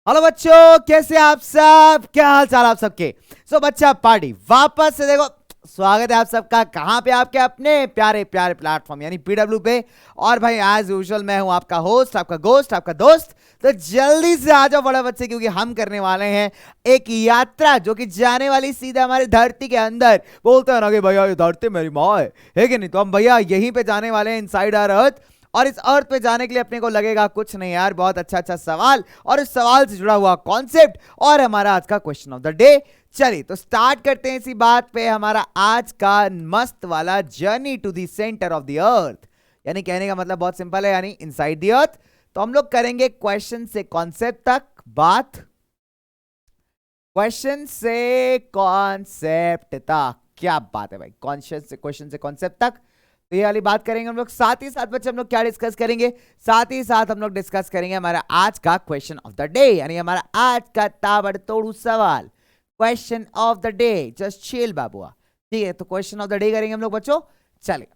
Hello बच्चों, कैसे आप सब? क्या हाल चाल आप सबके? बच्चा पार्टी वापस से देखो। स्वागत है आप सबका। कहां पे? आपके अपने प्यारे प्यारे प्लेटफॉर्म यानी पीडब्ल्यू पे। और भाई एज यूजुअल मैं हूं आपका होस्ट, आपका गोस्ट, आपका दोस्त। तो जल्दी से आ जाओ बड़ा बच्चे, क्योंकि हम करने वाले हैं एक यात्रा जो कि जाने वाली सीधा हमारी धरती के अंदर। बोलते हैं ना कि भैया ये धरती मेरी माँ है कि नहीं? तो हम भैया यहीं पे जाने वाले हैं, इनसाइड आवर अर्थ। और इस अर्थ पे जाने के लिए अपने को लगेगा कुछ नहीं यार, बहुत अच्छा अच्छा सवाल और इस सवाल से जुड़ा हुआ कॉन्सेप्ट और हमारा आज का क्वेश्चन ऑफ द डे। चलिए तो स्टार्ट करते हैं इसी बात पे। हमारा आज का मस्त वाला journey to the centre of the earth, यानी कहने का मतलब बहुत सिंपल है, यानी इनसाइड द अर्थ। तो हम लोग करेंगे क्वेश्चन से कॉन्सेप्ट तक बात, क्वेश्चन से कॉन्सेप्ट तक। क्या बात है भाई, क्वेश्चन से कॉन्सेप्ट तक। तो ये वाली बात करेंगे हम लोग। साथ ही साथ बच्चे हम लोग क्या डिस्कस करेंगे? साथ ही साथ हम लोग डिस्कस करेंगे हमारा आज का क्वेश्चन ऑफ द डे, यानी हमारा आज का ताबड़तोड़ सवाल, question of the day. Just chill बाबुआ, ठीक है? तो क्वेश्चन ऑफ द डे करेंगे हम लोग बच्चों। चलिए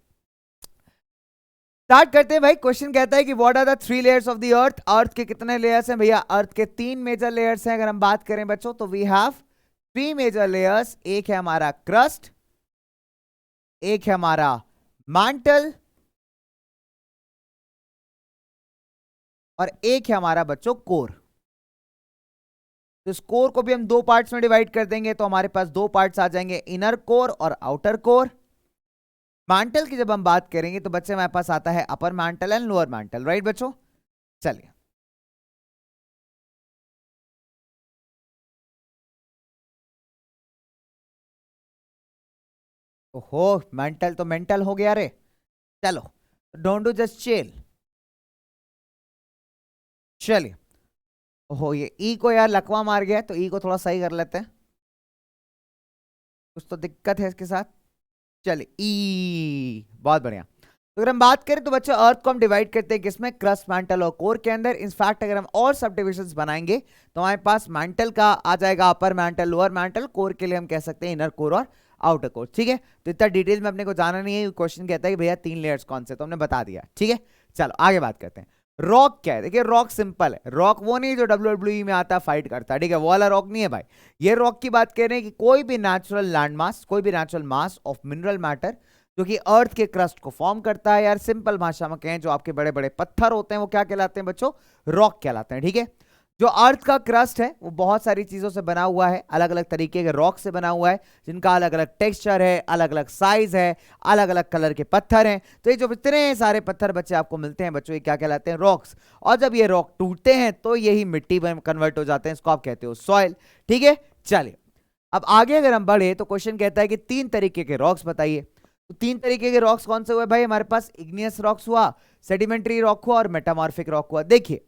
स्टार्ट करते हैं भाई। क्वेश्चन कहता है कि what are the 3 layers of the earth. Earth के कितने लेयर्स हैं भैया? अर्थ के 3 मेजर लेयर्स हैं। अगर हम बात करें बच्चों तो वी हैव 3 मेजर लेयर्स। एक है हमारा क्रस्ट, एक है हमारा मैंटल, और एक है हमारा बच्चों कोर। तो इस कोर को भी हम 2 पार्ट्स में डिवाइड कर देंगे, तो हमारे पास 2 पार्ट्स आ जाएंगे, इनर कोर और आउटर कोर। मैंटल की जब हम बात करेंगे तो बच्चे हमारे पास आता है upper mantle and lower mantle, right बच्चों? चलिए ओहो, मेंटल तो मेंटल हो गया रे। चलो डोंट डू, जस्ट चिल। चलिए ओहो, ये ई को यार लकवा मार गया, तो ई को थोड़ा सही कर लेते हैं, कुछ तो दिक्कत है इसके साथ। चलिए ई, बहुत बढ़िया। तो अगर हम बात करें तो बच्चों अर्थ को हम डिवाइड करते हैं किसमें? क्रस्ट, मैंटल और कोर के अंदर। इनफैक्ट अगर हम और सब डिविजन्स बनाएंगे तो हमारे पास मैंटल का आ जाएगा upper mantle, lower mental, core के लिए हम कह सकते हैं इनर कोर और आउटर कोर, ठीक है? तो इतना डिटेल में अपने को जाना नहीं है। क्वेश्चन कहता है कि भैया 3 लेयर्स कौन से, तो हमने बता दिया, ठीक है? चलो आगे बात करते हैं। रॉक क्या है? देखिए रॉक सिंपल है। रॉक वो नहीं जो WWE में आता फाइट करता है, ठीक है? वो वाला रॉक नहीं है भाई। ये रॉक की बात कर रहे हैं कि कोई भी नेचुरल लैंड मास, कोई भी natural mass of mineral matter जो कि अर्थ के क्रस्ट को फॉर्म करता है। यार सिंपल भाषा में कहें, जो आपके बड़े बड़े पत्थर होते हैं वो क्या कहलाते हैं बच्चों? रॉक कहलाते हैं, ठीक है? जो अर्थ का क्रस्ट है वो बहुत सारी चीजों से बना हुआ है, अलग अलग तरीके के रॉक से बना हुआ है, जिनका अलग अलग टेक्सचर है, अलग अलग साइज है, अलग अलग कलर के पत्थर हैं। तो ये जो इतने सारे पत्थर बच्चे आपको मिलते हैं बच्चों, ये क्या कहलाते हैं? रॉक्स। और जब ये रॉक टूटते हैं तो यही मिट्टी में कन्वर्ट हो जाते हैं, इसको आप कहते हो सॉइल, ठीक है? चलिए अब आगे अगर हम बढ़े तो क्वेश्चन कहता है कि 3 तरीके के रॉक्स बताइए। तो 3 तरीके के रॉक्स कौन से हुए भाई? हमारे पास इग्नियस रॉक्स हुआ, सेडिमेंट्री रॉक हुआ और मेटामॉर्फिक रॉक हुआ। देखिए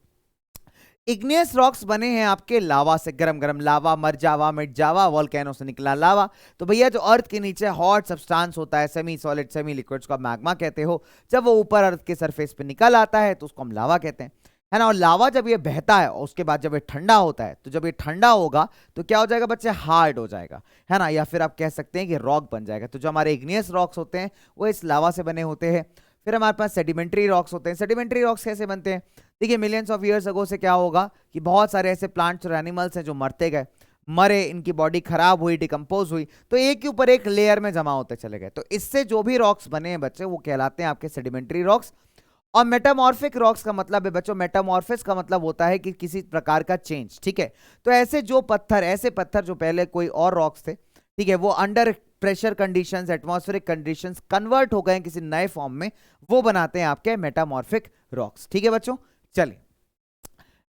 इग्नियस रॉक्स बने हैं आपके लावा से, गरम गरम लावा, मर जावा, मिट जावा, वॉल्केनो से निकला लावा। तो भैया जो अर्थ के नीचे हॉट सब्सटेंस होता है, सेमी सॉलिड सेमी लिक्विड, को आप मैग्मा कहते हो, जब वो ऊपर अर्थ के सरफेस पे निकल आता है तो उसको हम लावा कहते हैं, है ना? और लावा जब ये बहता है और उसके बाद जब ये ठंडा होता है, तो जब ये ठंडा होगा तो क्या हो जाएगा बच्चे? हार्ड हो जाएगा, है ना? या फिर आप कह सकते हैं कि रॉक बन जाएगा। तो जो हमारे इग्नियस रॉक्स होते हैं वो इस लावा से बने होते हैं। फिर हमारे पास सेडिमेंट्री रॉक्स होते हैं। सेडिमेंट्री रॉक्स कैसे बनते हैं? देखिए मिलियंस ऑफ ईयर्स अगो से क्या होगा कि बहुत सारे ऐसे प्लांट्स और एनिमल्स हैं जो मरते गए, मरे, इनकी बॉडी खराब हुई, डिकम्पोज हुई, तो एक के ऊपर एक लेयर में जमा होते चले गए। तो इससे जो भी रॉक्स बने हैं बच्चे वो कहलाते हैं आपके सेडिमेंट्री रॉक्स। और मेटामॉर्फिक रॉक्स का मतलब है बच्चों, मेटामॉर्फिस का मतलब होता है कि किसी प्रकार का चेंज, ठीक है? तो ऐसे जो पत्थर, ऐसे पत्थर जो पहले कोई और रॉक्स थे, ठीक है, वो under pressure conditions, atmospheric conditions convert हो गए किसी नए फॉर्म में, वो बनाते हैं आपके मेटामॉर्फिक रॉक्स, ठीक है बच्चों? चलिए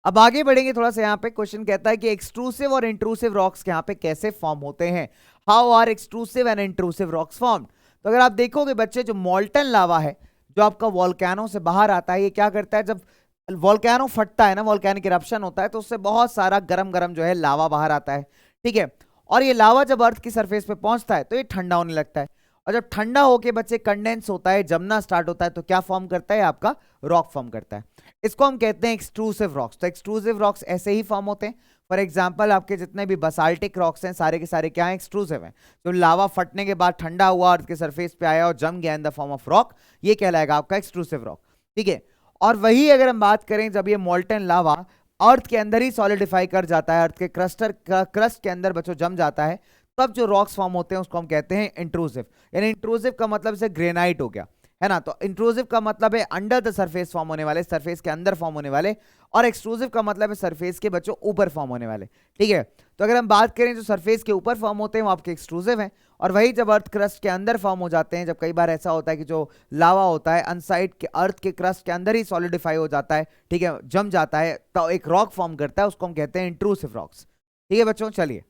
अब आगे बढ़ेंगे थोड़ा सा। यहाँ पे क्वेश्चन कहता है कि एक्सट्रूसिव और इंट्रूसिव रॉक्स यहाँ पे कैसे फॉर्म होते हैं? How are extrusive and intrusive rocks formed? तो अगर आप देखोगे बच्चे, जो मॉल्टन लावा है जो आपका वॉल्केनो से बाहर आता है, ये क्या करता है? जब वॉल्केनो फटता है ना, वॉल्केनिक इरप्शन होता है, तो उससे बहुत सारा गरम गरम जो है लावा बाहर आता है, ठीक है? और ये लावा जब अर्थ की सरफेस पे पहुंचता है तो ये ठंडा होने लगता है, और जब ठंडा होके बच्चे कंडेंस होता है, जमना स्टार्ट होता है, तो क्या फॉर्म करता है? आपका रॉक फॉर्म करता है। इसको हम कहते हैं एक्सट्रूसिव रॉक्स। तो एक्सट्रूसिव रॉक्स ऐसे ही फॉर्म होते हैं। फॉर एग्जांपल आपके जितने भी बसाल्टिक रॉक्स हैं सारे के सारे क्या हैं? एक्सट्रूसिव हैं। जो लावा फटने के बाद ठंडा हुआ, अर्थ के सरफेस पे आया और जम गया in the form of rock, ये कहलाएगा आपका एक्सट्रूसिव रॉक, ठीक है? और वही अगर हम बात करें जब ये मोल्टन लावा अर्थ के अंदर ही सॉलिडिफाई कर जाता है, अर्थ के क्रस्ट के अंदर बच्चों जम जाता है, तब जो रॉक्स फॉर्म होते हैं उसको हम कहते हैं इंट्रूसिव। यानी इंट्रूसिव का मतलब से ग्रेनाइट हो गया, है ना। तो इंट्रूसिव का मतलब है अंडर द सरफेस फॉर्म होने वाले, सरफेस के अंदर फॉर्म होने वाले, और एक्सट्रूसिव का मतलब है सरफेस के बच्चों ऊपर फॉर्म होने वाले, ठीक है। तो अगर हम बात करें जो सरफेस के ऊपर फॉर्म होते हैं वो आपके एक्सट्रूसिव हैं, और वही जब अर्थ क्रस्ट के अंदर फॉर्म हो जाते हैं, जब कई बार ऐसा होता है कि जो लावा होता है अनसाइड के अर्थ के क्रस्ट के अंदर ही सॉलिडिफाई हो जाता है, ठीक है, जम जाता है, तो एक रॉक फॉर्म करता है, उसको हम कहते हैं इंट्रूसिव रॉक्स, ठीक है बच्चों। चलिए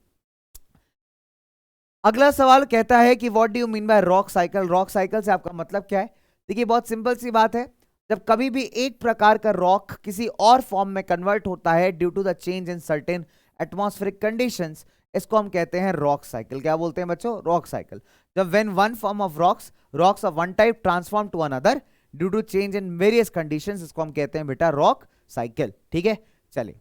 अगला सवाल कहता है कि what do you mean by rock cycle. Rock cycle से आपका मतलब क्या है? देखिए बहुत सिंपल सी बात है, जब कभी भी एक प्रकार का रॉक किसी और फॉर्म में कन्वर्ट होता है due to the change in certain atmospheric conditions, इसको हम कहते हैं रॉक साइकिल। क्या बोलते हैं बच्चों? Rock cycle. जब when one form of rocks of one type transform to another due to change in various conditions, इसको हम कहते हैं बेटा रॉक साइकिल, ठीक है। चलिए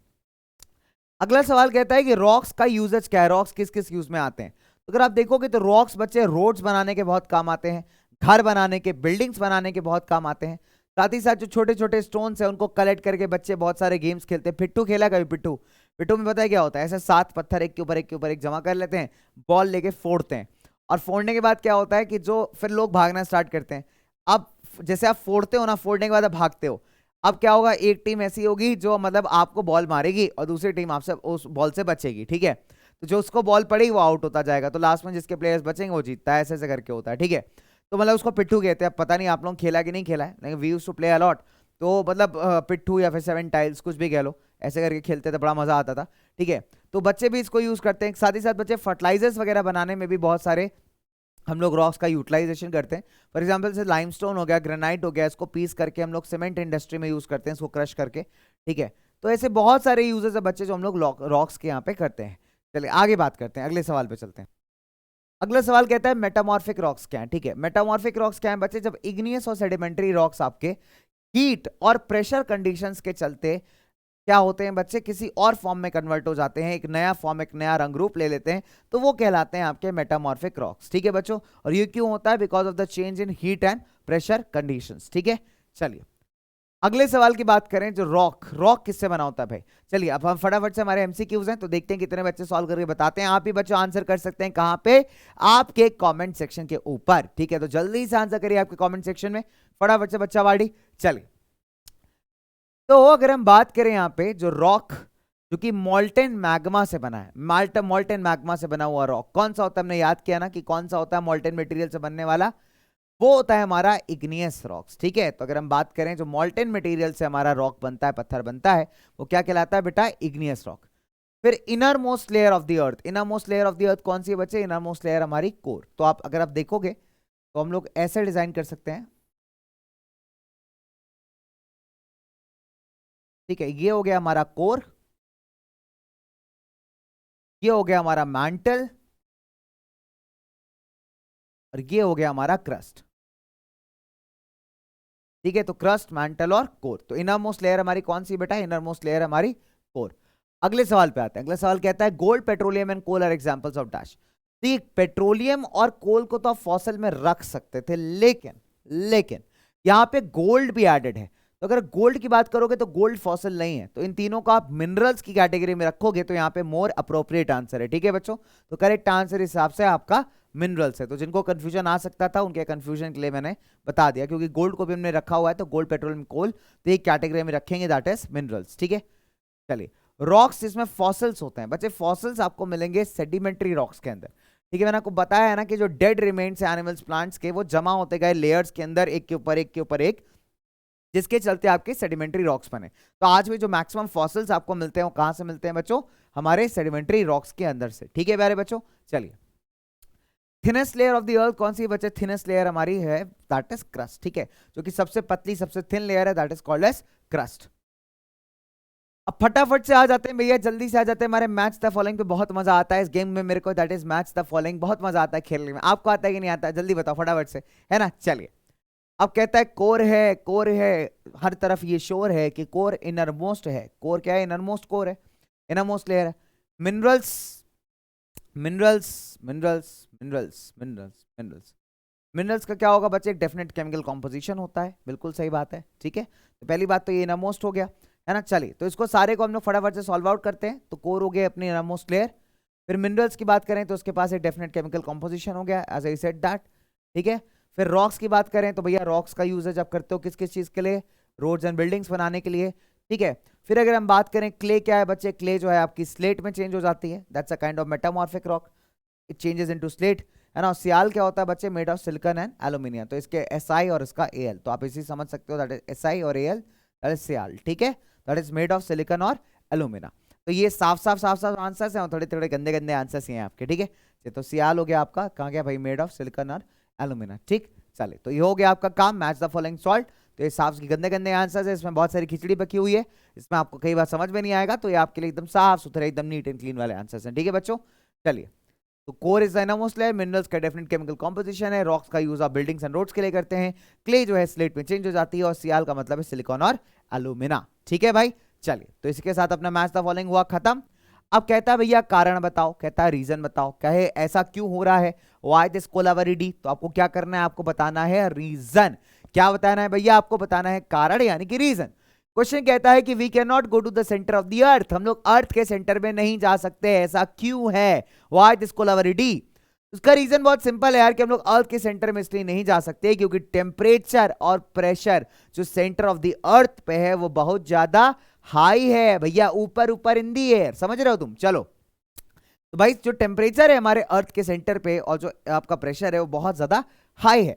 अगला सवाल कहता है कि रॉक्स का यूजेज क्या है, रॉक्स किस किस यूज में आते हैं। तो अगर आप देखोगे तो रॉक्स बच्चे रोड्स बनाने के बहुत काम आते हैं, घर बनाने के, बिल्डिंग्स बनाने के बहुत काम आते हैं। साथ ही साथ जो छोटे छोटे स्टोन्स हैं उनको कलेक्ट करके बच्चे बहुत सारे गेम्स खेलते हैं। पिट्ठू खेला कभी? पिट्ठू, पिट्ठू में पता है क्या होता है? ऐसे 7 पत्थर एक के ऊपर एक के ऊपर एक जमा कर लेते हैं, बॉल लेके फोड़ते हैं, और फोड़ने के बाद क्या होता है कि जो फिर लोग भागना स्टार्ट करते हैं। अब जैसे आप फोड़ते हो ना, फोड़ने के बाद आप भागते हो, अब क्या होगा, एक टीम ऐसी होगी जो मतलब आपको बॉल मारेगी और दूसरी टीम आपसे उस बॉल से बचेगी, ठीक है। तो जो उसको बॉल पड़ेगी वो आउट होता जाएगा, तो लास्ट में जिसके प्लेयर्स बचेंगे वो जीतता है, ऐसे ऐसे करके होता है, ठीक है। तो मतलब उसको पिट्ठू कहते हैं। पता नहीं आप लोग खेला कि नहीं खेला है, लेकिन we used to play a lot. तो मतलब पिट्ठू या फिर 7 टाइल्स कुछ भी कह लो, ऐसे करके खेलते थे, बड़ा मजा आता था, ठीक है। तो बच्चे भी इसको यूज करते हैं। साथ ही साथ बच्चे फर्टिलाइजर्स वगैरह बनाने में भी बहुत सारे हम लोग रॉक्स का यूटिलाइजेशन करते हैं। फॉर एग्जांपल से लाइमस्टोन हो गया, ग्रेनाइट हो गया, इसको पीस करके हम लोग सीमेंट इंडस्ट्री में यूज करते हैं, इसको क्रश करके, ठीक है। तो ऐसे बहुत सारे यूजेस है बच्चे जो हम लोग रॉक्स के यहाँ पे करते हैं। चलिए आगे बात करते हैं, अगले सवाल पे चलते हैं। अगला सवाल कहता है मेटामॉर्फिक रॉक्स क्या है, ठीक है। मेटामॉर्फिक रॉक्स क्या है बच्चे? जब इग्नियस और सेडिमेंट्री रॉक्स आपके हीट और प्रेशर कंडीशंस के चलते क्या होते हैं बच्चे, किसी और फॉर्म में कन्वर्ट हो जाते हैं, एक नया फॉर्म, एक नया रंग रूप ले लेते हैं, तो वो कहलाते हैं आपके मेटामॉर्फिक रॉक्स, ठीक है बच्चों। और ये क्यों होता है? Because of the change in heat and pressure conditions, ठीक है। चलिए अगले सवाल की बात करें, जो रॉक किससे बना होता है भाई। चलिए अब हम फटाफट से, हमारे एमसीक्यूज हैं तो देखते हैं कितने बच्चे सॉल्व करके बताते हैं। आप ही बच्चों आंसर कर सकते हैं कहां पे? आपके कमेंट सेक्शन के ऊपर, ठीक है। तो जल्दी से आंसर करिए आपके कमेंट सेक्शन में, फटाफट से बच्चा वाड़ी। चलिए तो अगर हम बात करें यहाँ पे, जो रॉक जो कि मोल्टेन मैग्मा से बना है, मोल्टेन मैग्मा से बना हुआ रॉक कौन सा होता है? हमने याद किया ना कि कौन सा होता है मोल्टेन मटेरियल से बनने वाला, वो होता है हमारा इग्नियस रॉक्स, ठीक है। तो अगर हम बात करें जो मोल्टेन मटेरियल से हमारा रॉक बनता है, पत्थर बनता है, वो क्या कहलाता है बेटा? Igneous rock. फिर innermost layer of the earth, innermost layer of the earth कौन सी है बच्चे? इनर मोस्ट लेयर हमारी कोर। तो आप अगर आप देखोगे तो हम लोग ऐसे डिजाइन कर सकते हैं, ठीक है। ये हो गया हमारा कोर, ये हो गया हमारा मैंटल, और ये हो गया हमारा क्रस्ट, ठीक है। तो क्रस्ट, मैंटल और कोर। तो इनर मोस्ट लेयर हमारी कौन सी बेटा? इनर मोस्ट लेयर हमारी कोर। अगले सवाल पे आते हैं। अगला सवाल कहता है gold, petroleum and coal are examples of dash. ठीक, पेट्रोलियम और कोल को तो आप फॉसिल में रख सकते थे, लेकिन यहां पे गोल्ड भी एडेड है। तो अगर गोल्ड की बात करोगे तो गोल्ड फॉसिल नहीं है, तो इन तीनों को आप मिनरल्स की कैटेगरी में रखोगे तो यहां पे मोर अप्रोप्रिएट आंसर है, ठीक है बच्चों। तो करेक्ट आंसर इस हिसाब से आपका मिनरल्स है। तो जिनको कंफ्यूजन आ सकता था उनके कंफ्यूजन के लिए मैंने बता दिया, क्योंकि गोल्ड को भी हमने रखा हुआ है, तो गोल्ड, पेट्रोलियम, कोल तो एक कैटेगरी में रखेंगे, दैट इज मिनरल्स, ठीक है। चलिए रॉक्स जिसमें फॉसिल्स होते हैं बच्चे, फॉसिल्स आपको मिलेंगे सेडिमेंट्री रॉक्स के अंदर, ठीक है। मैंने आपको बताया है ना कि जो डेड रिमेन्स है एनिमल्स, प्लांट्स के, वो जमा होते गए लेयर्स के अंदर, एक के ऊपर एक के ऊपर एक, जिसके चलते आपके सेडिमेंट्री रॉक्स बने। तो आज भी जो मैक्सिमम फॉसिल्स आपको मिलते हैं वो कहां से मिलते हैं बच्चों? हमारे सेडिमेंट्री रॉक्स के अंदर से, ठीक है प्यारे बच्चों। चलिए thinnest layer of the earth कौन सी बच्चे? थिनेस्ट लेयर हमारी है दैट इज क्रस्ट, ठीक है। जो कि सबसे पतली, सबसे थिन लेयर है, that is called as crust. अब फटाफट से आ जाते हैं भैया, जल्दी से आ जाते हैं। हमारे मैच द फॉलोइंग पे बहुत मजा आता है इस गेम में मेरे को, that is match the following. बहुत मजा आता है खेलने में, आपको आता है कि नहीं आता है? जल्दी बताओ फटाफट से, है ना। चलिए अब कहता है कोर है, कोर है, हर तरफ ये शोर है कि कोर इनर मोस्ट है। कोर क्या है? इनर मोस्ट कोर है, इनर मोस्ट लेयर है। Minerals, minerals, minerals, minerals, minerals, minerals, minerals का क्या होगा बच्चे? एक डेफिनेट केमिकल कॉम्पोजिशन होता है, बिल्कुल सही बात है, ठीक है। तो पहली बात तो ये इनर मोस्ट हो गया। है ना। चलिए तो इसको सारे को हम लोग फटाफट से सॉल्व आउट करते हैं। तो कोर हो गया अपनी इनरमोस्ट लेयर। फिर मिनरल्स की बात करें तो उसके पास एक डेफिनेट केमिकल कॉम्पोजिशन हो गया, एज आई सेड दैट, ठीक है। फिर रॉक्स की बात करें तो भैया रॉक्स का यूजेज आप करते हो किस किस चीज के लिए, रोड्स एंड बिल्डिंग्स बनाने के लिए, ठीक है। फिर अगर हम बात करें क्ले, क्या है बच्चे, क्ले जो है आपकी स्लेट में चेंज हो जाती है, that's a kind of metamorphic rock, it changes into slate, है ना। सियाल क्या होता है बच्चे, made of silicon and aluminium, तो इसके SI और इसका AL, तो आप इसी समझ सकते हो, दैट इज SI और AL, दैट इज सियाल, ठीक है। That is made of silicon और एल्यूमिना। तो ये साफ साफ आंसर्स हैं, और थोड़े थोड़े गंदे गंदे आंसर्स हैं आपके, ठीक है। तो सियाल हो गया आपका, कहाँ गया भाई, मेड ऑफ सिलिकॉन और एल्यूमिना, ठीक। चले तो ये हो गया आपका काम, मैच द फॉलोइंग सॉल्ट। तो ये साफ की गंदे गंदे आंसर्स है, इसमें बहुत सारी खिचड़ी पकी हुई है, इसमें आपको कई बार समझ में नहीं आएगा, तो ये आपके लिए एकदम साफ सुथरे, एकदम नीट एंड क्लीन वाले आंसर्स हैं, ठीक है बच्चों। चलिए, तो core is innermost layer, minerals का डेफिनेट केमिकल कॉम्पोजिशन है, रॉक्स का यूज आप बिल्डिंग्स एंड रोड्स के लिए करते हैं, क्ले जो है स्लेट में चेंज हो जाती है, और सियाल का मतलब है सिलिकॉन और एल्यूमिना, ठीक है भाई। चलिए तो इसके साथ अपना मैच द फॉलोइंग हुआ खत्म। अब कहता है भैया कारण बताओ, कहता है रीजन बताओ, कहे ऐसा क्यों हो रहा है, व्हाई दिस कोलावेरिटी। तो आपको क्या करना है, आपको बताना है रीजन। क्या बताना है भैया, आपको बताना है कारण यानी कि रीजन। क्वेश्चन कहता है कि we can not go to the centre of the earth, हम लोग अर्थ के सेंटर में नहीं जा सकते, ऐसा क्यों है, व्हाई दिस कोलावेरिटी। उसका रीजन बहुत सिंपल है यार, कि हम लोग अर्थ के सेंटर में इसलिए नहीं जा सकते क्योंकि टेम्परेचर और प्रेशर जो सेंटर ऑफ द अर्थ पे है वो बहुत ज्यादा हाई है भैया, ऊपर ऊपर इन दी एयर, समझ रहे हो तुम। चलो तो भाई जो टेम्परेचर है हमारे अर्थ के सेंटर पे और जो आपका प्रेशर है वो बहुत ज्यादा हाई है।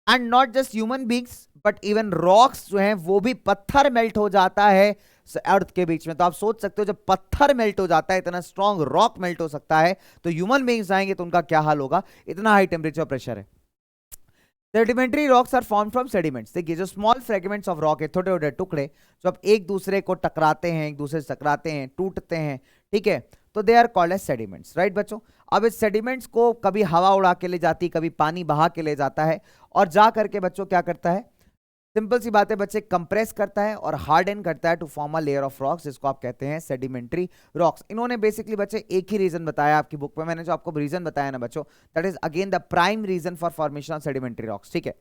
And not just human beings but even rocks जो हैं वो भी, पत्थर मेल्ट हो जाता है अर्थ के बीच में। तो आप सोच सकते हो जब पत्थर मेल्ट हो जाता है, इतना स्ट्रॉन्ग रॉक मेल्ट हो सकता है, तो ह्यूमन बींग्स आएंगे तो उनका क्या हाल होगा, इतना हाई टेम्परेचर प्रेशर है। Sedimentary rocks are form from sediments, देखिए जो स्मॉल फ्रेगमेंट्स ऑफ रॉक है, छोटे छोटे टुकड़े जो अब एक दूसरे को टकराते हैं, एक दूसरे से टकराते हैं, टूटते हैं, ठीक है, तो they are called as sediments, right बच्चों। अब इस सेडिमेंट्स को कभी हवा उड़ा के ले जाती, कभी पानी बहा के ले जाता है, और जा करके बच्चों क्या करता है, सिंपल सी बात है बच्चे, कंप्रेस करता है और हार्डन करता है to form a layer of rocks, जिसको आप कहते हैं सेडिमेंट्री रॉक्स। इन्होंने बेसिकली बच्चे एक ही रीजन बताया आपकी बुक में, मैंने जो आपको रीजन बताया ना बच्चों, that is again the prime reason for formation of sedimentary rocks, ठीक है।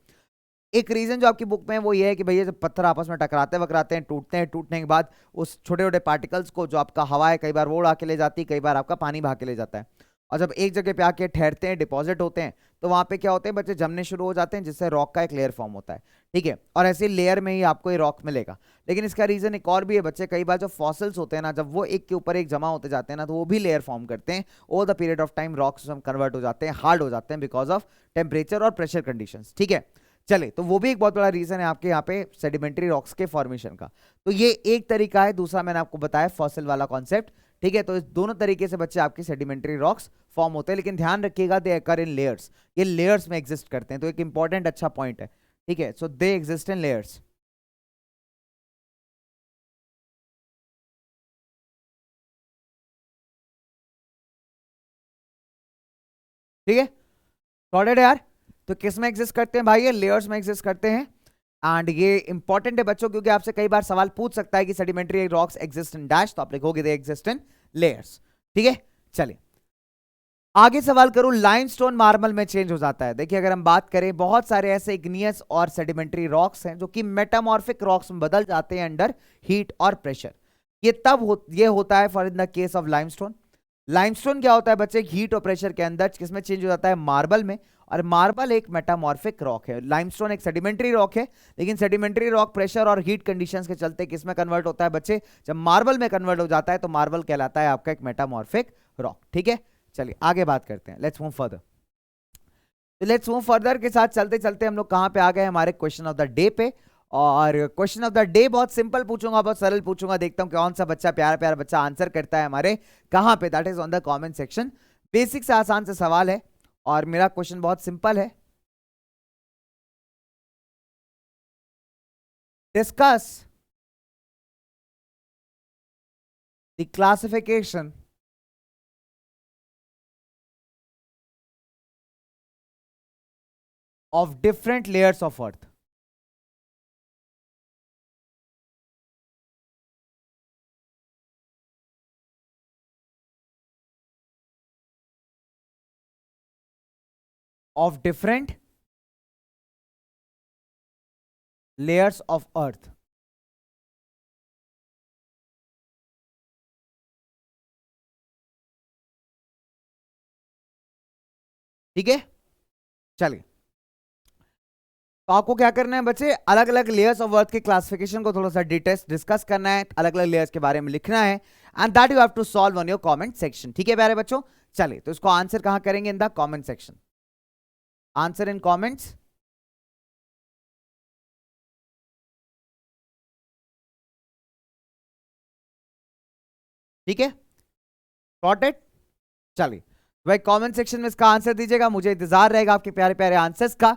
एक रीजन जो आपकी बुक में है वो ये है कि भैया जब पत्थर आपस में टकराते वकराते हैं, टूटते हैं, टूटने के बाद उस छोटे छोटे पार्टिकल्स को जो आपका हवा है कई बार वो उड़ा के ले जाती है, कई बार आपका पानी बहा के ले जाता है, और जब एक जगह पे आके ठहरते हैं, डिपॉजिट होते हैं, तो वहां पे क्या होते हैं बच्चे, जमने शुरू हो जाते हैं, जिससे रॉक का एक लेयर फॉर्म होता है, ठीक है। और ऐसे लेयर में ही आपको ये रॉक मिलेगा। लेकिन इसका रीजन एक और भी है बच्चे, कई बार जो फॉसिल्स होते हैं ना, जब वो एक के ऊपर एक जमा होते जाते हैं ना, तो वो भी लेयर फॉर्म करते हैं, over the period of time rocks convert हो जाते हैं, हार्ड हो जाते हैं बिकॉज ऑफ टेम्परेचर और प्रेशर कंडीशंस, ठीक है। चले तो वो भी एक बहुत बड़ा रीजन है आपके यहाँ पे सेडिमेंट्री रॉक्स के फॉर्मेशन का। तो ये एक तरीका है, दूसरा मैंने आपको बताया फॉसिल वाला कॉन्सेप्ट, ठीक है। तो इस दोनों तरीके से बच्चे आपके सेडिमेंट्री रॉक्स फॉर्म होते हैं, लेकिन ध्यान रखिएगा दे अकर इन लेयर्स, ये लेयर्स में एग्जिस्ट करते हैं, तो एक इंपॉर्टेंट अच्छा पॉइंट है, ठीक है। सो दे एग्जिस्ट इन लेयर्स, ठीक है, सॉर्टेड है यार। तो किस में एग्जिस्ट करते हैं भाई, ये लेयर्स में एग्जिस्ट करते हैं। एंड ये इंपॉर्टेंट है बच्चों, क्योंकि आपसे कई बार सवाल पूछ सकता है कि sedimentary rocks exist in dash, तो आप लिखोगे दे एग्जिस्ट इन लेयर्स, ठीक है। चलिए आगे सवाल करूं, लाइमस्टोन मार्बल में चेंज हो जाता है। देखिए अगर हम बात करें, बहुत सारे ऐसे इग्नियस और सेडिमेंट्री रॉक्स हैं जो कि मेटामॉर्फिक रॉक्स में बदल जाते हैं अंडर हीट और प्रेशर। ये होता है for in the case of limestone. Limestone क्या होता है बच्चे, हीट और प्रेशर के अंदर किसमें चेंज हो जाता है, मार्बल में। और मार्बल एक मेटामॉर्फिक रॉक है, लाइमस्टोन एक सेडिमेंट्री रॉक है, लेकिन सेडिमेंट्री रॉक प्रेशर और हीट कंडीशंस के चलते किसमें कन्वर्ट होता है बच्चे, जब मार्बल में कन्वर्ट हो जाता है तो मार्बल कहलाता है आपका एक मेटामॉर्फिक रॉक, ठीक है। चलिए आगे बात करते हैं, लेट्स मूव फर्दर। तो लेट्स मूव फर्दर के साथ चलते चलते हम लोग कहां पे आ गए, हमारे क्वेश्चन ऑफ द डे पे। और क्वेश्चन ऑफ द डे बहुत सिंपल पूछूंगा, बहुत सरल पूछूंगा, देखता हूं कौन सा बच्चा प्यारा प्यारा बच्चा आंसर करता है हमारे कहां पे, that is on the comment section. Basic से आसान से सवाल है और मेरा क्वेश्चन बहुत सिंपल है। Discuss the classification of different layers of earth, of different layers of earth। ठीक है, चलिए। तो आपको क्या करना है बच्चे, अलग अलग लेयर्स ऑफ वर्थ के क्लासिफिकेशन को थोड़ा सा डिटेल्स डिस्कस करना है, अलग अलग लेयर्स के बारे में लिखना है, and that you have to solve on your comment section. ठीक है प्यारे बच्चों, चलिए तो इसको आंसर कहां करेंगे, in the comment section, answer in comments. ठीक है, गॉट इट। चलिए भाई कमेंट सेक्शन में इसका आंसर दीजिएगा, मुझे इंतजार रहेगा आपके प्यारे प्यारे आंसर्स का,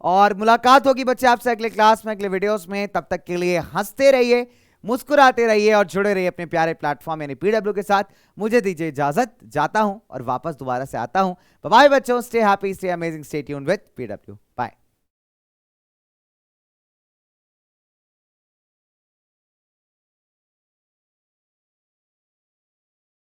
और मुलाकात होगी बच्चे आपसे अगले क्लास में, अगले वीडियोस में। तब तक के लिए हंसते रहिए, मुस्कुराते रहिए और जुड़े रहिए अपने प्यारे प्लेटफॉर्म यानी पीडब्ल्यू के साथ। मुझे दीजिए इजाजत, जाता हूं और वापस दोबारा से आता हूं। बाय बच्चों, stay happy, stay amazing, stay tuned with PW, bye.